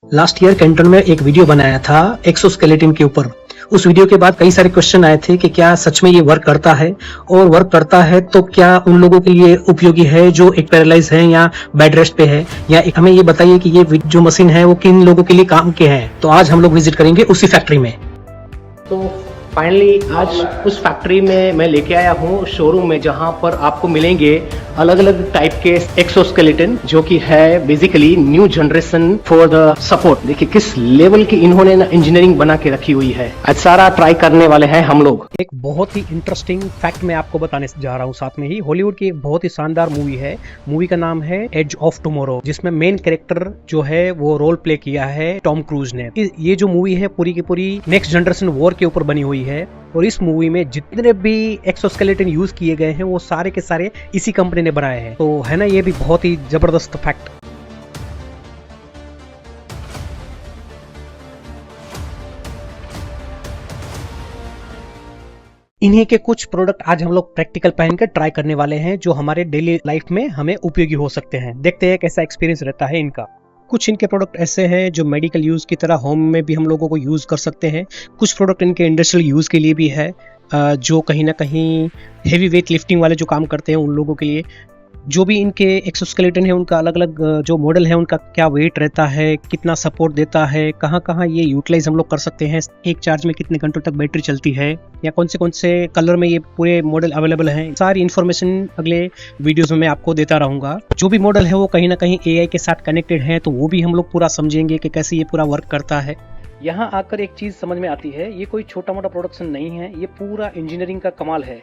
Last year Canton में एक video बनाया था एक्सोस्केलेटन के ऊपर। उस वीडियो के बाद कई सारे क्वेश्चन आए थे कि क्या सच में ये वर्क करता है, और वर्क करता है तो क्या उन लोगों के लिए उपयोगी है जो एक पैरालाइज है या बेड रेस्ट पे है, या हमें ये बताइए कि ये जो मशीन है वो किन लोगों के लिए काम के है। तो आज हम लोग विजिट करेंगे उसी फैक्ट्री में। तो फाइनली आज उस फैक्ट्री में मैं लेके आया हूँ शोरूम में, जहाँ पर आपको मिलेंगे अलग अलग टाइप के एक्सोस्केलेटन, जो कि है basically new generation for the support. देखिए किस लेवल की इन्होंने ना इंजीनियरिंग बना के रखी हुई है। आज सारा ट्राई करने वाले हैं हम लोग। एक बहुत ही इंटरेस्टिंग फैक्ट मैं आपको बताने जा रहा हूँ। साथ में ही हॉलीवुड की एक बहुत ही शानदार मूवी है। मूवी का नाम है एज ऑफ टुमारो, जिसमें मेन कैरेक्टर जो है वो रोल प्ले किया है टॉम क्रूज ने। ये जो मूवी है पूरी की पूरी नेक्स्ट जनरेशन वॉर के ऊपर बनी हुई है, और इस मूवी में जितने भी एक्सोस्केलेटन यूज किए गए हैं वो सारे के सारे इसी कंपनी ने बनाए हैं। तो है ना, ये भी बहुत ही जबरदस्त फैक्ट। इन्हीं के कुछ प्रोडक्ट आज हम लोग प्रैक्टिकल पहनकर ट्राई करने वाले हैं, जो हमारे डेली लाइफ में हमें उपयोगी हो सकते हैं। देखते हैं कैसा एक्सपीरियंस रहता है इनका। कुछ इनके प्रोडक्ट ऐसे हैं जो मेडिकल यूज की तरह होम में भी हम लोगों को यूज कर सकते हैं। कुछ प्रोडक्ट इनके इंडस्ट्रियल यूज के लिए भी है, जो कहीं ना कहीं हेवी वेट लिफ्टिंग वाले जो काम करते हैं उन लोगों के लिए। जो भी इनके एक्सोस्केलेटन है उनका अलग अलग जो मॉडल है उनका क्या वेट रहता है, कितना सपोर्ट देता है, कहाँ कहाँ ये यूटिलाइज हम लोग कर सकते हैं, एक चार्ज में कितने घंटों तक बैटरी चलती है, या कौन से कलर में ये पूरे मॉडल अवेलेबल हैं, सारी इन्फॉर्मेशन अगले वीडियोस में मैं आपको देता रहूंगा। जो भी मॉडल है वो कहीं ना कहीं एआई के साथ कनेक्टेड है, तो वो भी हम लोग पूरा समझेंगे कि कैसे ये पूरा वर्क करता है। यहाँ आकर एक चीज समझ में आती है, ये कोई छोटा मोटा प्रोडक्शन नहीं है, ये पूरा इंजीनियरिंग का कमाल है।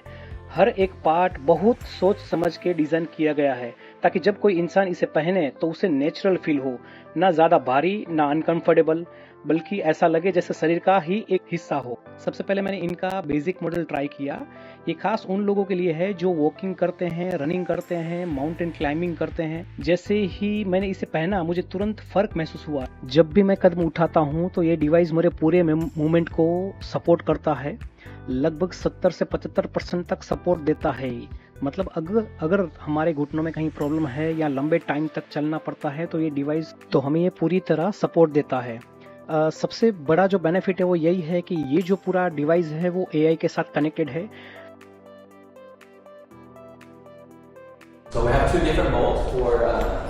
हर एक पार्ट बहुत सोच समझ के डिजाइन किया गया है, ताकि जब कोई इंसान इसे पहने तो उसे नेचुरल फील हो, ना ज्यादा भारी ना अनकंफर्टेबल, बल्कि ऐसा लगे जैसे शरीर का ही एक हिस्सा हो। सबसे पहले मैंने इनका बेसिक मॉडल ट्राई किया। ये खास उन लोगों के लिए है जो वॉकिंग करते हैं, रनिंग करते हैं, माउंटेन क्लाइंबिंग करते हैं। जैसे ही मैंने इसे पहना मुझे तुरंत फर्क महसूस हुआ। जब भी मैं कदम उठाता हूँ तो ये डिवाइस मेरे पूरे मूवमेंट को सपोर्ट करता है। लगभग 70 से 75% तक सपोर्ट देता है। मतलब अगर हमारे घुटनों में कहीं प्रॉब्लम है या लंबे टाइम तक चलना पड़ता है तो ये डिवाइस तो हमें ये पूरी तरह सपोर्ट देता है। सबसे बड़ा जो बेनिफिट है वो यही है कि ये जो पूरा डिवाइस है वो एआई के साथ कनेक्टेड है। So we have two different molds for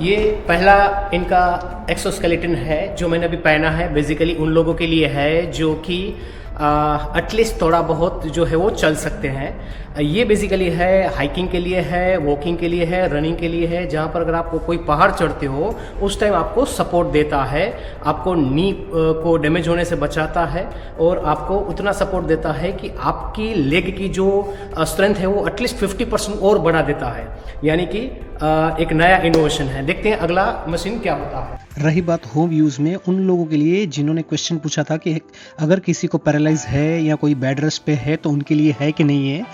ये पहला इनका एक्सोस्केलेटन है जो मैंने अभी पहना है। बेसिकली उन लोगों के लिए है जो कि एटलीस्ट थोड़ा बहुत जो है वो चल सकते हैं। ये बेसिकली है हाइकिंग के लिए है, वॉकिंग के लिए है, रनिंग के लिए है, जहाँ पर अगर आपको कोई पहाड़ चढ़ते हो उस टाइम आपको सपोर्ट देता है, आपको नी को डैमेज होने से बचाता है, और आपको उतना सपोर्ट देता है कि आपकी लेग की जो स्ट्रेंथ है वो एटलीस्ट 50% और बढ़ा देता है। यानी कि एक नया इनोवेशन है। देखते हैं अगला मशीन क्या होता है। रही बात होम यूज में, उन लोगों के लिए जिन्होंने क्वेश्चन पूछा था कि अगर किसी को पैरालाइज है या कोई बेड रेस्ट पे है तो उनके लिए है कि नहीं है,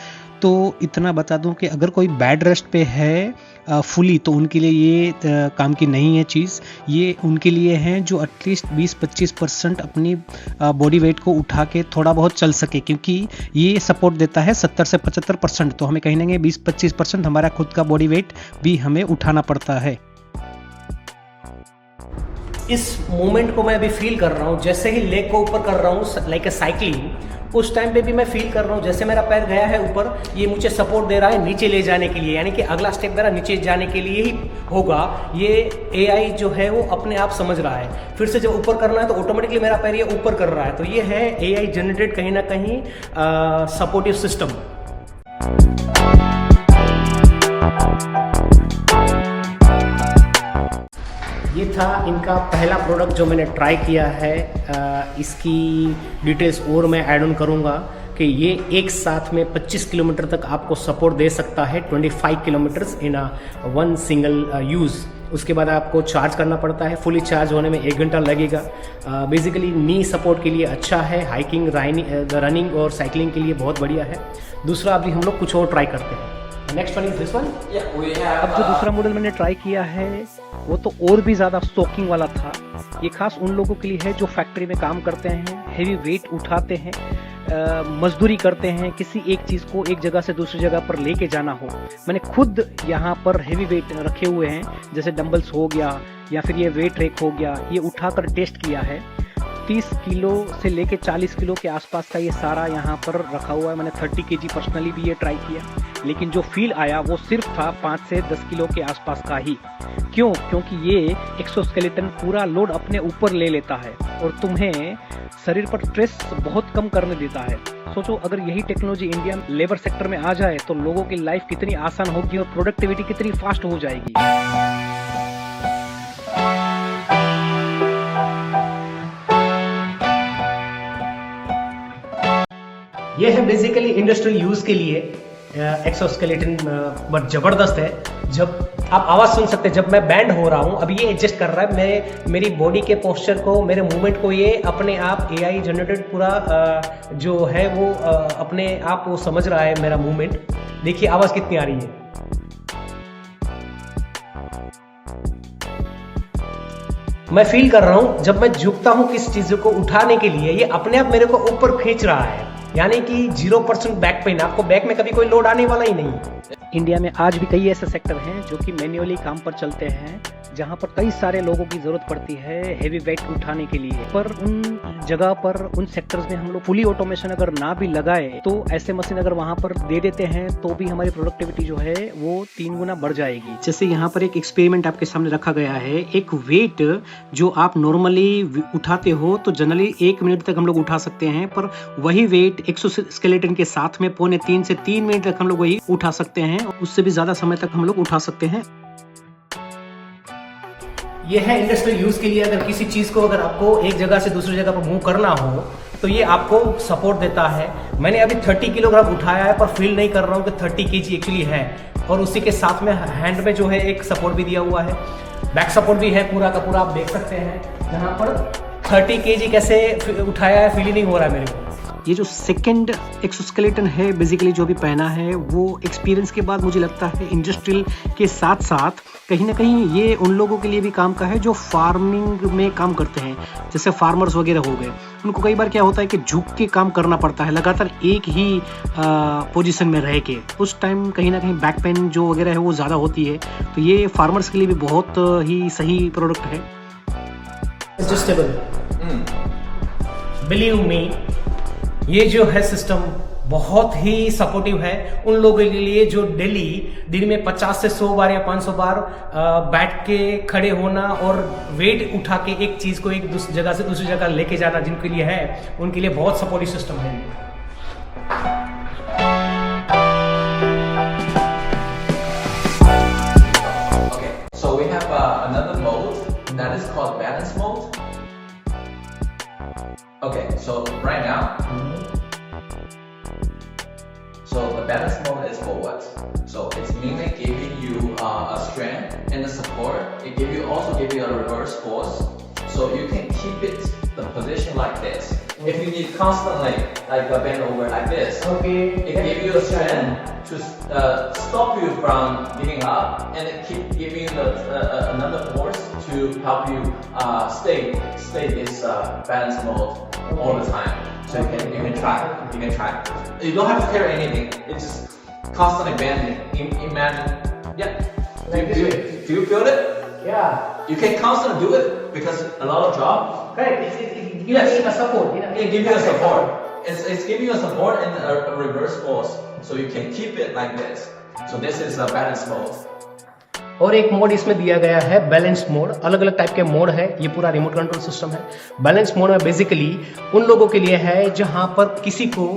तो इतना बता दूं कि अगर कोई बेड रेस्ट पे है फुली तो उनके लिए ये काम की नहीं है चीज़। ये उनके लिए हैं जो एटलीस्ट 20-25% अपनी बॉडी वेट को उठा के थोड़ा बहुत चल सके, क्योंकि ये सपोर्ट देता है 70 से 75%। तो हमें कहीं ना कहीं 20-25% हमारा खुद का बॉडी वेट भी हमें उठाना पड़ता है। इस मोमेंट को मैं अभी फील कर रहा हूँ। जैसे ही लेग को ऊपर कर रहा हूँ लाइक ए साइकिलिंग, उस टाइम पे भी मैं फील कर रहा हूँ जैसे मेरा पैर गया है ऊपर, ये मुझे सपोर्ट दे रहा है नीचे ले जाने के लिए। यानी कि अगला स्टेप मेरा नीचे जाने के लिए ही होगा। ये एआई जो है वो अपने आप समझ रहा है। फिर से जब ऊपर करना है तो ऑटोमेटिकली मेरा पैर ये ऊपर कर रहा है। तो ये है एआई जनरेटेड कहीं ना कहीं सपोर्टिव सिस्टम। ये था इनका पहला प्रोडक्ट जो मैंने ट्राई किया है। इसकी डिटेल्स और मैं ऐड ऑन करूँगा कि ये एक साथ में 25 किलोमीटर तक आपको सपोर्ट दे सकता है, 25 kilometres in one single use. उसके बाद आपको चार्ज करना पड़ता है। फुली चार्ज होने में 1 घंटा लगेगा। बेसिकली नी सपोर्ट के लिए अच्छा है, हाइकिंग, रनिंग और साइकिलिंग के लिए बहुत बढ़िया है। दूसरा अभी हम लोग कुछ और ट्राई करते हैं। Next one is this one. अब जो दूसरा मॉडल मैंने ट्राई किया है वो तो और भी ज़्यादा स्टॉकिंग वाला था। ये खास उन लोगों के लिए है जो फैक्ट्री में काम करते हैं, हेवी वेट उठाते हैं। मजदूरी करते हैं, किसी एक चीज़ को एक जगह से दूसरी जगह पर लेके जाना हो। मैंने खुद यहाँ पर हेवी वेट रखे हुए हैं, जैसे डंबल्स हो गया या फिर ये वेट रेक हो गया, ये उठाकर टेस्ट किया है। 30 किलो से लेके 40 किलो के आसपास का ये सारा यहाँ पर रखा हुआ है। मैंने 30 kg पर्सनली भी ये ट्राई किया, लेकिन जो फील आया वो सिर्फ था 5 से 10 किलो के आसपास का ही। क्यों? क्योंकि ये एक्सोस्केलेटन पूरा लोड अपने ऊपर ले लेता है और तुम्हें शरीर पर स्ट्रेस बहुत कम करने देता है। सोचो, अगर यही टेक्नोलॉजी इंडिया लेबर सेक्टर में आ जाए तो लोगों की लाइफ कितनी आसान होगी और प्रोडक्टिविटी कितनी फास्ट हो जाएगी। ये है बेसिकली इंडस्ट्रियल यूज के लिए एक्सोस्केलेटन, बट जबरदस्त है। जब आप आवाज सुन सकते हैं जब मैं बैंड हो रहा हूँ, अभी ये एडजस्ट कर रहा है मेरी बॉडी के पोस्चर को, मेरे मूवमेंट को ये अपने आप AI जनरेटेड पूरा जो है वो अपने आप वो समझ रहा है मेरा मूवमेंट। देखिए आवाज कितनी आ रही है। मैं फील कर रहा हूं जब मैं झुकता हूं किस चीज को उठाने के लिए, ये अपने आप मेरे को ऊपर खींच रहा है, यानी कि 0% बैक पेन। आपको बैक में कभी कोई लोड आने वाला ही नहीं। इंडिया में आज भी कई ऐसे सेक्टर हैं जो कि मैन्युअली काम पर चलते हैं, जहां पर कई सारे लोगों की जरूरत पड़ती है हेवी वेट उठाने के लिए। पर उन जगह पर, उन सेक्टर्स में हम लोग फुली ऑटोमेशन अगर ना भी लगाए तो ऐसे मशीन अगर वहां पर दे देते हैं तो भी हमारी प्रोडक्टिविटी जो है वो 3 गुना बढ़ जाएगी। जैसे यहाँ पर एक एक्सपेरिमेंट आपके सामने रखा गया है। एक वेट जो आप नॉर्मली उठाते हो तो जनरली 1 मिनट तक हम लोग उठा सकते हैं, पर वही वेट एक्सोस्केलेटन के साथ में 2.5 से 3 मिनट तक हम लोग वही उठा सकते हैं, उससे भी ज्यादा समय तक हम लोग उठा सकते हैं। ये है इंडस्ट्रियल यूज के लिए। अगर किसी चीज को अगर आपको एक जगह से दूसरी जगह पर मूव करना हो तो ये आपको सपोर्ट देता है। मैंने अभी 30 किलोग्राम उठाया है, पर फील नहीं कर रहा हूँ कि 30 kg एक्चुअली है। और उसी के साथ में हैंड में जो है एक सपोर्ट भी दिया हुआ है, बैक सपोर्ट भी है पूरा का पूरा, आप देख सकते हैं। जहाँ पर 30 kg कैसे उठाया है फील ही नहीं हो रहा है मेरे को। ये जो सेकंड एक्सोस्केलेटन है बेसिकली जो भी पहना है, वो एक्सपीरियंस के बाद मुझे लगता है इंडस्ट्रियल के साथ साथ कहीं ना कहीं ये उन लोगों के लिए भी काम का है जो फार्मिंग में काम करते हैं, जैसे फार्मर्स वगैरह हो गए। उनको कई बार क्या होता है कि झुक के काम करना पड़ता है, लगातार एक ही पोजीशन में रह के। उस टाइम कहीं ना कहीं बैक पेन जो वगैरह है वो ज़्यादा होती है, तो ये फार्मर्स के लिए भी बहुत ही सही प्रोडक्ट है। एडजस्टेबल, बिलीव मी, ये जो है सिस्टम बहुत ही सपोर्टिव है उन लोगों के लिए जो डेली दिन में 50 से 100 बार या 500 बार बैठ के खड़े होना और वेट उठा के एक चीज को एक जगह से दूसरी जगह लेके जाना जिनके लिए है, उनके लिए बहुत सपोर्टिव सिस्टम है। Okay, so we have another mode that is called balance mode. Okay, so right now, so the balance mode is for what? So it's mainly giving you a strength and a support. It also give you a reverse force, so you can keep it the position like this. If you need constantly like a bend over like this, Okay. it give you a strength to stop you from giving up, and it keep giving you another force to help you stay this balance mode all the time. So you can try. You don't have to carry anything. It's just constantly bending. Imagine, yeah. Do you feel it? Yeah. You can constantly do it because a lot of job. Correct. It gives you a support. It gives you a support. It's giving you a support and a reverse force, so you can keep it like this. So this is a balance mode. और एक mode इसमें दिया गया है balance mode. अलग अलग type के mode है, ये पूरा रिमोट कंट्रोल सिस्टम है। बैलेंस मोड में बेसिकली उन लोगों के लिए है जहां पर किसी को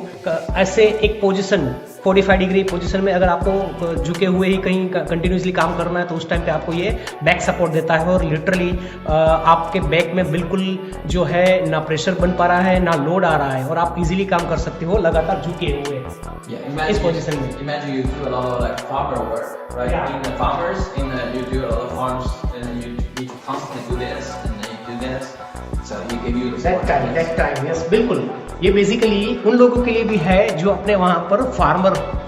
ऐसे एक पोजीशन 45 डिग्री पोजीशन में अगर आपको झुके हुए ही कहीं कंटिन्यूसली काम करना है तो उस टाइम पे आपको ये बैक सपोर्ट देता है और लिटरली आपके बैक में बिल्कुल जो है ना प्रेशर बन पा रहा है ना लोड आ रहा है और आप इजीली काम कर सकते हो लगातार झुके हुए इस पोजीशन में। Imagine you do a lot of like farmer work, right? Yeah. In the farmers, you do a lot of farms, and you need to constantly do this and then you do this. So he give you the support. that time, yes, बिल्कुल। ये basically उन लोगों के लिए भी है जो अपने वहाँ पर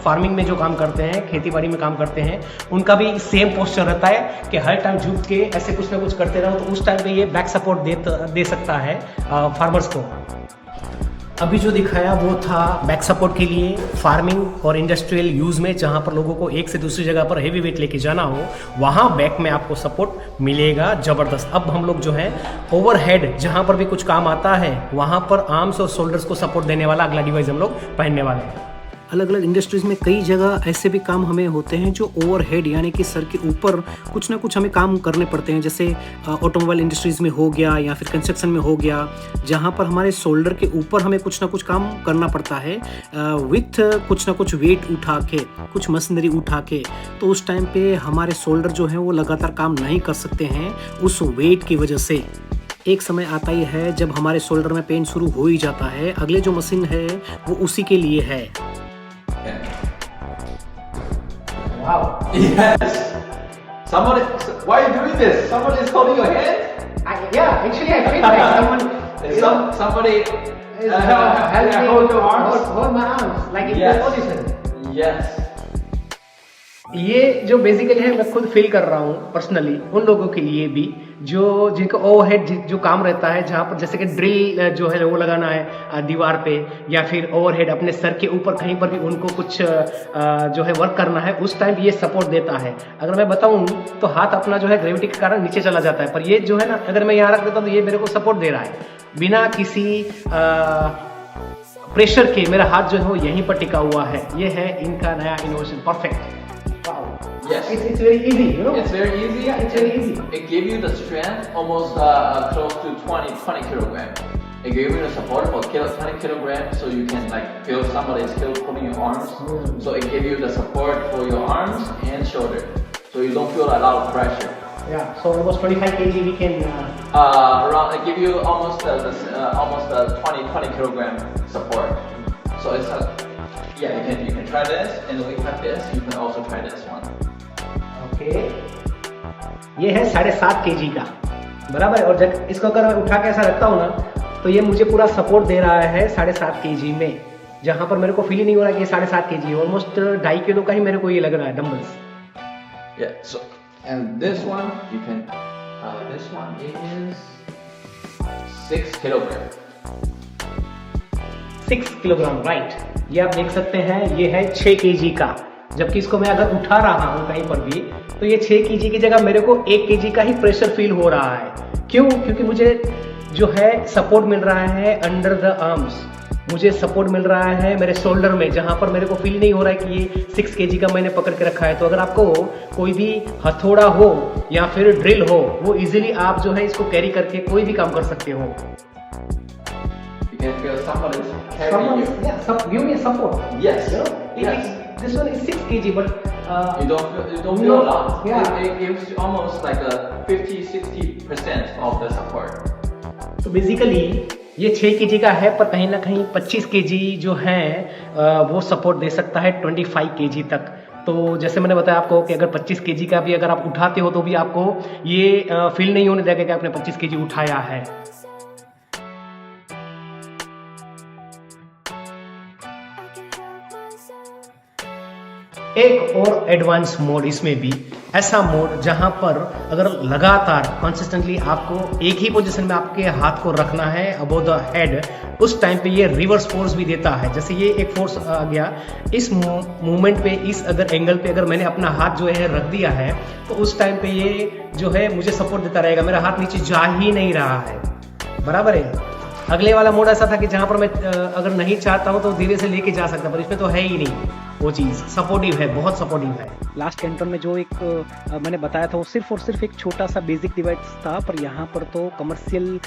फार्मिंग में जो काम करते हैं, खेती बाड़ी में काम करते हैं, उनका भी सेम पोस्चर रहता है कि हर टाइम झुक के ऐसे कुछ ना कुछ करते रहो, तो उस टाइम पे ये बैक सपोर्ट दे सकता है फार्मर्स को। अभी जो दिखाया वो था बैक सपोर्ट के लिए, फार्मिंग और इंडस्ट्रियल यूज़ में, जहाँ पर लोगों को एक से दूसरी जगह पर हेवी वेट लेके जाना हो, वहाँ बैक में आपको सपोर्ट मिलेगा ज़बरदस्त। अब हम लोग जो है ओवरहेड जहाँ पर भी कुछ काम आता है वहाँ पर आर्म्स और शोल्डर्स को सपोर्ट देने वाला अगला डिवाइस हम लोग पहनने वाले हैं। अलग अलग इंडस्ट्रीज में कई जगह ऐसे भी काम हमें होते हैं जो ओवरहेड यानी कि सर के ऊपर कुछ ना कुछ हमें काम करने पड़ते हैं, जैसे ऑटोमोबाइल इंडस्ट्रीज में हो गया या फिर कंस्ट्रक्शन में हो गया, जहाँ पर हमारे शोल्डर के ऊपर हमें कुछ ना कुछ काम करना पड़ता है विथ कुछ ना कुछ वेट उठा के, कुछ मशीनरी उठा के। तो उस टाइम पे हमारे शोल्डर जो है वो लगातार काम नहीं कर सकते हैं उस वेट की वजह से। एक समय आता ही है जब हमारे शोल्डर में पेन शुरू हो ही जाता है। अगले जो मशीन है वो उसी के लिए है। Wow. Yes. Somebody. Why are you doing this? Somebody is holding your hand. Yeah, actually I feel like someone Somebody. is helping me hold your arms. hold my arms like in Yes. this position. Yes. ये जो basically है मैं खुद feel कर रहा हूँ personally, उन लोगों के लिए भी जो जिनको ओवरहेड जो काम रहता है, जहाँ पर जैसे कि ड्रिल जो है वो लगाना है दीवार पे, या फिर ओवरहेड अपने सर के ऊपर कहीं पर भी उनको कुछ जो है वर्क करना है, उस टाइम ये सपोर्ट देता है। अगर मैं बताऊँ तो हाथ अपना जो है ग्रेविटी के कारण नीचे चला जाता है, पर ये जो है ना अगर मैं यहाँ रख देता हूँ तो ये मेरे को सपोर्ट दे रहा है बिना किसी प्रेशर के। मेरा हाथ जो है वो यहीं पर टिका हुआ है। ये है इनका नया innovation, perfect. Yes. It's very easy, you know. It's very easy. Yeah, it's very easy. It gives you the strength almost close to 20 kilograms. It gives you the support for 20 kilograms, so you can like feel somebody's still pulling your arms. So it gives you the support for your arms and shoulder, so you don't feel a lot of pressure. Yeah. So almost 25 kg we can. Around it give you almost 20 kilogram support. So it's yeah, you can try this, and we have this. You can also try this one. Okay, ये है 7.5 kg का, बराबर है। और जब इसको अगर मैं उठा के ऐसा रखता हूँ ना तो ये मुझे पूरा सपोर्ट दे रहा है 7.5 kg में, जहाँ पर मेरे को फील ही नहीं हो रहा है कि ये 7.5 kg है। ऑलमोस्ट 2.5 किलो का ही मेरे को ये लग रहा है dumbbells. Yeah. So and this one you can. This one is 6 kilogram. 6 kilogram, right. ये आप देख सकते हैं, ये है 6 kg का। जबकि इसको मैं अगर उठा रहा हूँ कहीं पर भी तो ये 6 kg की जगह मेरे को 1 kg का ही प्रेशर फील हो रहा है। क्यों? क्योंकि मुझे जो है सपोर्ट मिल रहा है अंडर द आर्म्स, मुझे सपोर्ट मिल रहा है मेरे शोल्डर में, जहाँ पर मेरे को फील नहीं हो रहा है कि ये 6 kg का मैंने पकड़ के रखा है। तो अगर आपको कोई भी हथौड़ा हो या फिर ड्रिल हो, वो इजीली आप जो है इसको कैरी करके कोई भी काम कर सकते हो। You can feel somebody's carrying you. Give me support. Yes. You know, Yes. This one is 6 kg, but You don't feel a lot. Yeah. It gives you almost like a 50-60% of the support. तो basically ये 6 kg का है, पर कहीं ना कहीं 25 kg जो है वो सपोर्ट दे सकता है 25 kg तक। तो जैसे मैंने बताया आपको कि अगर 25 kg का भी अगर आप उठाते हो तो भी आपको ये फील नहीं होने देगा कि आपने 25 kg उठाया है। एक और एडवांस मोड इसमें भी, ऐसा मोड जहां पर अगर लगातार कंसिस्टेंटली आपको एक ही पोजीशन में आपके हाथ को रखना है अबव द हेड, उस टाइम पे ये रिवर्स फोर्स भी देता है। जैसे ये एक फोर्स आ गया, इस मूवमेंट पे, इस अगर एंगल पे अगर मैंने अपना हाथ जो है रख दिया है तो उस टाइम पे ये जो है मुझे सपोर्ट देता रहेगा, मेरा हाथ नीचे जा ही नहीं रहा है, बराबर है। अगले वाला मोड ऐसा था कि जहां पर मैं अगर नहीं चाहता हूं तो धीरे से लेके जा सकता, पर इसमें तो है ही नहीं वो चीज़। सपोर्टिव है, बहुत सपोर्टिव है। लास्ट कैंटन में जो एक मैंने बताया था वो सिर्फ और सिर्फ एक छोटा सा बेसिक डिवाइस था, पर यहाँ पर तो कमर्शियल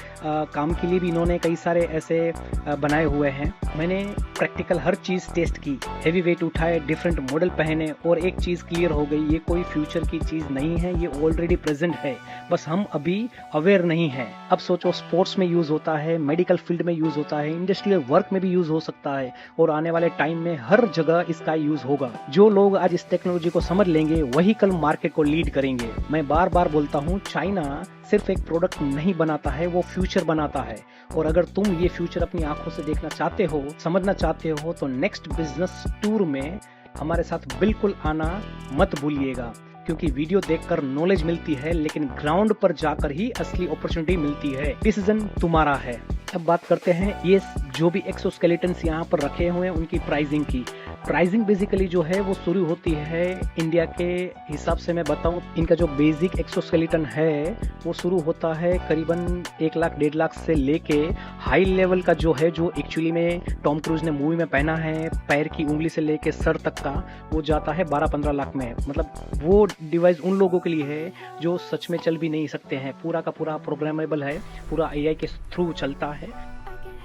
काम के लिए भी इन्होंने कई सारे ऐसे बनाए हुए हैं। मैंने प्रैक्टिकल हर चीज़ टेस्ट की, हेवी वेट उठाए, डिफरेंट मॉडल पहने, और एक चीज़ क्लियर हो गई, ये कोई फ्यूचर की चीज़ नहीं है, ये ऑलरेडी प्रेजेंट है, बस हम अभी अवेयर नहीं है। अब सोचो, स्पोर्ट्स में यूज़ होता है, मेडिकल फील्ड में यूज़ होता है, इंडस्ट्रियल वर्क में भी यूज़ हो सकता है, और आने वाले टाइम में हर जगह इसका यूज़ होगा। जो लोग आज इस टेक्नोलॉजी को समझ लेंगे वही कल मार्केट को लीड करेंगे। मैं बार बार बोलता हूँ, चाइना सिर्फ एक प्रोडक्ट नहीं बनाता है, वो फ्यूचर बनाता है। और अगर तुम ये फ्यूचर अपनी आंखों से देखना चाहते हो, समझना चाहते हो, तो नेक्स्ट बिजनेस टूर में हमारे साथ बिल्कुल आना मत भूलिएगा, क्योंकि वीडियो देखकर नॉलेज मिलती है, लेकिन ग्राउंड पर जाकर ही असली अपॉर्चुनिटी मिलती है। डिसीजन तुम्हारा है। अब बात करते हैं ये जो भी एक्सोस्केलेटन्स यहाँ पर रखे हुए हैं उनकी प्राइसिंग की। प्राइसिंग बेसिकली जो है वो शुरू होती है इंडिया के हिसाब से मैं बताऊं, इनका जो बेसिक एक्सोस्केलेटन है वो शुरू होता है करीबन 1 लाख 1.5 लाख से लेके हाई लेवल का जो है, जो एक्चुअली में टॉम क्रूज ने मूवी में पहना है, पैर की उंगली से लेके सर तक का, वो जाता है 12-15 लाख में। मतलब वो डिवाइस उन लोगों के लिए है जो सच में चल भी नहीं सकते हैं, पूरा का पूरा प्रोग्रामेबल है, पूरा AI के थ्रू चलता है।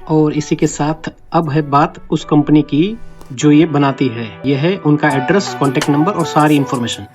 और इसी के साथ अब है बात उस कंपनी की जो ये बनाती है। यह है उनका एड्रेस, कॉन्टेक्ट नंबर और सारी इन्फॉर्मेशन।